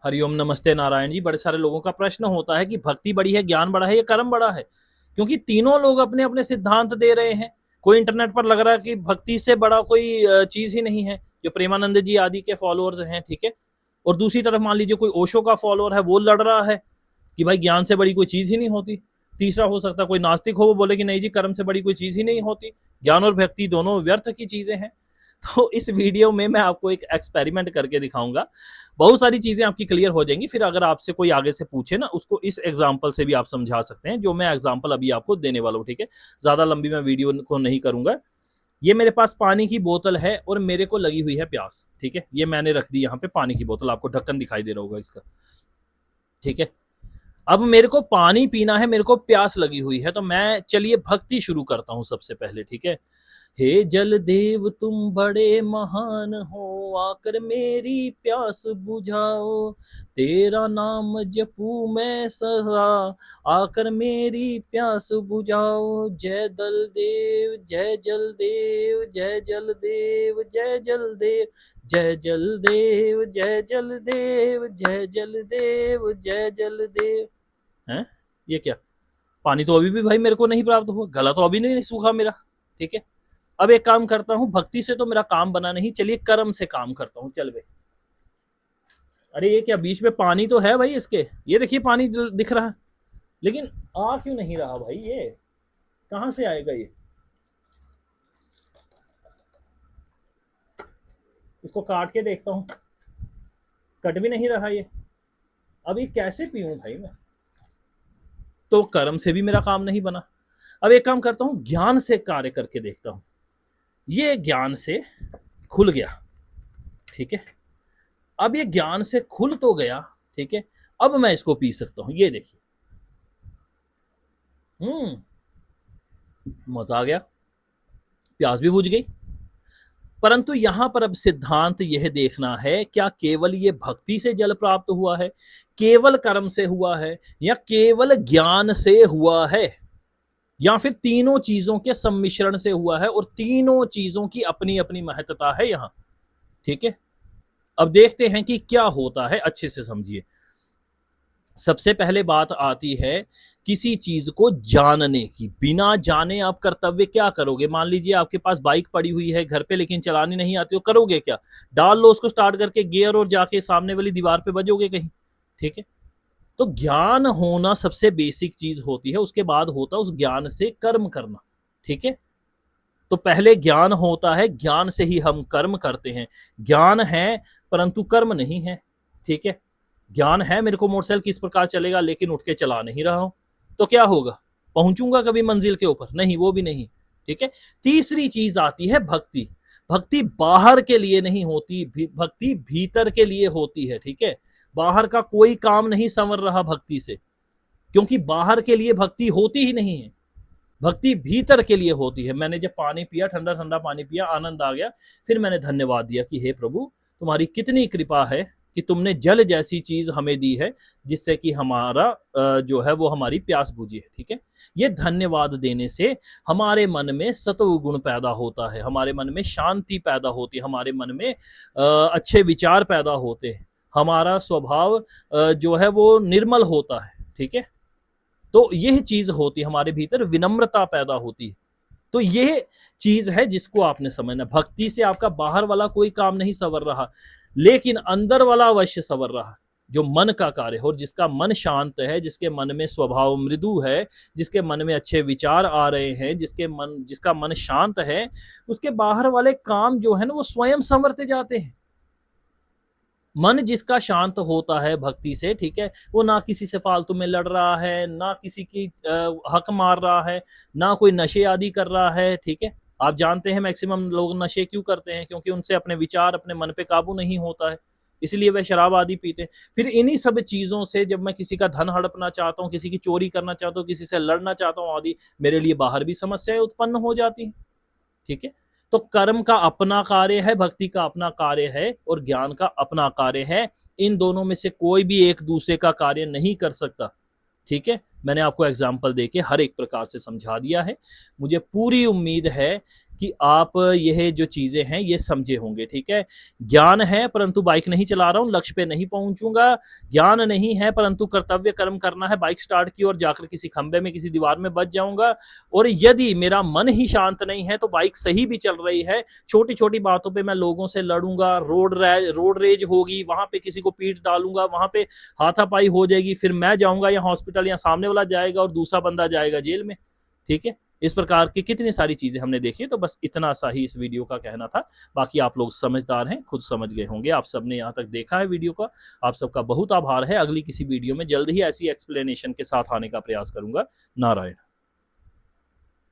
हरिओम नमस्ते नारायण जी। बड़े सारे लोगों का प्रश्न होता है कि भक्ति बड़ी है, ज्ञान बड़ा है या कर्म बड़ा है, क्योंकि तीनों लोग अपने अपने सिद्धांत दे रहे हैं। कोई इंटरनेट पर लग रहा है कि भक्ति से बड़ा कोई चीज ही नहीं है, जो प्रेमानंद जी आदि के फॉलोअर्स हैं, ठीक है। और दूसरी तरफ मान लीजिए कोई ओशो का फॉलोअर है, वो लड़ रहा है कि भाई ज्ञान से बड़ी कोई चीज ही नहीं होती। तीसरा हो सकता है कोई नास्तिक हो, वो बोले कि नहीं जी, कर्म से बड़ी कोई चीज ही नहीं होती, ज्ञान और भक्ति दोनों व्यर्थ की चीजें हैं। तो इस वीडियो में मैं आपको एक एक्सपेरिमेंट करके दिखाऊंगा, बहुत सारी चीजें आपकी क्लियर हो जाएंगी। फिर अगर आपसे कोई आगे से पूछे ना, उसको इस एग्जाम्पल से भी आप समझा सकते हैं, जो मैं एग्जाम्पल अभी आपको देने वाला हूँ, ठीक है। ज्यादा लंबी मैं वीडियो को नहीं करूंगा। ये मेरे पास पानी की बोतल है और मेरे को लगी हुई है प्यास, ठीक है। ये मैंने रख दी यहाँ पे पानी की बोतल, आपको ढक्कन दिखाई दे रहा होगा इसका, ठीक है। अब मेरे को पानी पीना है, मेरे को प्यास लगी हुई है, तो मैं चलिए भक्ति शुरू करता हूं सबसे पहले, ठीक है। हे जल देव तुम बड़े महान हो, आकर मेरी प्यास बुझाओ, तेरा नाम जपू मैं सदा, आकर मेरी प्यास बुझाओ। जय दल देव जय जल देव, जय जल देव जय जल देव, जय जल देव जय जल देव, जय जल देव जय जल देव। हैं, ये क्या? पानी तो अभी भी भाई मेरे को नहीं प्राप्त हुआ, गला तो अभी नहीं सूखा मेरा, ठीक है। अब एक काम करता हूं, भक्ति से तो मेरा काम बना नहीं, चलिए कर्म से काम करता हूं, चल भाई। अरे ये क्या, बीच में पानी तो है भाई इसके, ये देखिए पानी दिख रहा है, लेकिन आ क्यों नहीं रहा भाई, ये कहां से आएगा ये? इसको काट के देखता हूं, कट भी नहीं रहा ये। अब ये कैसे पीऊं भाई मैं? तो कर्म से भी मेरा काम नहीं बना। अब एक काम करता हूं, ज्ञान से कार्य करके देखता हूं। ये ज्ञान से खुल गया, ठीक है। अब ये ज्ञान से खुल तो गया, ठीक है। अब मैं इसको पी सकता हूं, ये देखिए। मजा आ गया, प्यास भी बुझ गई। परंतु यहां पर अब सिद्धांत यह देखना है, क्या केवल ये भक्ति से जल प्राप्त हुआ है, केवल कर्म से हुआ है, या केवल ज्ञान से हुआ है, या फिर तीनों चीजों के सम्मिश्रण से हुआ है, और तीनों चीजों की अपनी अपनी महत्ता है यहां, ठीक है। अब देखते हैं कि क्या होता है, अच्छे से समझिए। सबसे पहले बात आती है किसी चीज को जानने की। बिना जाने आप कर्तव्य क्या करोगे? मान लीजिए आपके पास बाइक पड़ी हुई है घर पे, लेकिन चलानी नहीं आती, हो करोगे क्या? डाल लो उसको स्टार्ट करके गियर, और जाके सामने वाली दीवार पे बजोगे कहीं, ठीक है। तो ज्ञान होना सबसे बेसिक चीज होती है, उसके बाद होता है उस ज्ञान से कर्म करना, ठीक है। तो पहले ज्ञान होता है, ज्ञान से ही हम कर्म करते हैं। ज्ञान है परंतु कर्म नहीं है, ठीक है। ज्ञान है, मेरे को मोटरसाइकिल किस प्रकार चलेगा, लेकिन उठ के चला नहीं रहा हूं, तो क्या होगा? पहुंचूंगा कभी मंजिल के ऊपर? नहीं, वो भी नहीं, ठीक है। तीसरी चीज आती है भक्ति। भक्ति बाहर के लिए नहीं होती, भक्ति भीतर के लिए होती है, ठीक है। बाहर का कोई काम नहीं संवर रहा भक्ति से, क्योंकि बाहर के लिए भक्ति होती ही नहीं है। भक्ति भीतर के लिए होती है। मैंने जब पानी पिया, ठंडा ठंडा पानी पिया, आनंद आ गया, फिर मैंने धन्यवाद दिया कि हे प्रभु, तुम्हारी कितनी कृपा है कि तुमने जल जैसी चीज हमें दी है, जिससे कि हमारा जो है वो हमारी प्यास बुझी है, ठीक है। ये धन्यवाद देने से हमारे मन में सत्व गुण पैदा होता है, हमारे मन में शांति पैदा होती है, हमारे मन में अच्छे विचार पैदा होते हैं, हमारा स्वभाव जो है वो निर्मल होता है, ठीक है। तो यह चीज होती है, हमारे भीतर विनम्रता पैदा होती है। तो यह चीज है जिसको आपने समझना। भक्ति से आपका बाहर वाला कोई काम नहीं सवर रहा, लेकिन अंदर वाला अवश्य सवर रहा, जो मन का कार्य हो, और जिसका मन शांत है, जिसके मन में स्वभाव मृदु है, जिसके मन में अच्छे विचार आ रहे हैं, जिसका मन शांत है, उसके बाहर वाले काम जो है ना वो स्वयं संवरते जाते हैं। मन जिसका शांत होता है भक्ति से, ठीक है, वो ना किसी से फालतू में लड़ रहा है, ना किसी की हक मार रहा है, ना कोई नशे आदि कर रहा है, ठीक है। आप जानते हैं मैक्सिमम लोग नशे क्यों करते हैं? क्योंकि उनसे अपने विचार, अपने मन पे काबू नहीं होता है, इसलिए वह शराब आदि पीते हैं। फिर इन्हीं सब चीजों से जब मैं किसी का धन हड़पना चाहता हूँ, किसी की चोरी करना चाहता हूँ, किसी से लड़ना चाहता हूँ आदि, मेरे लिए बाहर भी समस्याएं उत्पन्न हो जाती हैं, ठीक है। तो कर्म का अपना कार्य है, भक्ति का अपना कार्य है, और ज्ञान का अपना कार्य है। इन दोनों में से कोई भी एक दूसरे का कार्य नहीं कर सकता, ठीक है। मैंने आपको एग्जाम्पल देके हर एक प्रकार से समझा दिया है। मुझे पूरी उम्मीद है कि आप यह जो चीजें हैं ये समझे होंगे। ठीक है, ज्ञान है परंतु बाइक नहीं चला रहा हूं, लक्ष्य पे नहीं पहुंचूंगा। ज्ञान नहीं है परंतु कर्तव्य कर्म करना है, बाइक स्टार्ट की और जाकर किसी खंबे में किसी दीवार में बच जाऊंगा। और यदि मेरा मन ही शांत नहीं है तो बाइक सही भी चल रही है, छोटी छोटी बातों पे मैं लोगों से लड़ूंगा, रोड रेज होगी, वहां पे किसी को पीट डालूंगा, वहां पे हाथापाई हो जाएगी, फिर मैं जाऊंगा या हॉस्पिटल या सामने वाला जाएगा और दूसरा बंदा जाएगा जेल में। ठीक है, इस प्रकार की कितनी सारी चीजें हमने देखी। तो बस इतना सा ही इस वीडियो का कहना था। बाकी आप लोग समझदार हैं, खुद समझ गए होंगे। आप सबने यहाँ तक देखा है वीडियो का, आप सबका बहुत आभार है। अगली किसी वीडियो में जल्द ही ऐसी एक्सप्लेनेशन के साथ आने का प्रयास करूंगा। नारायण।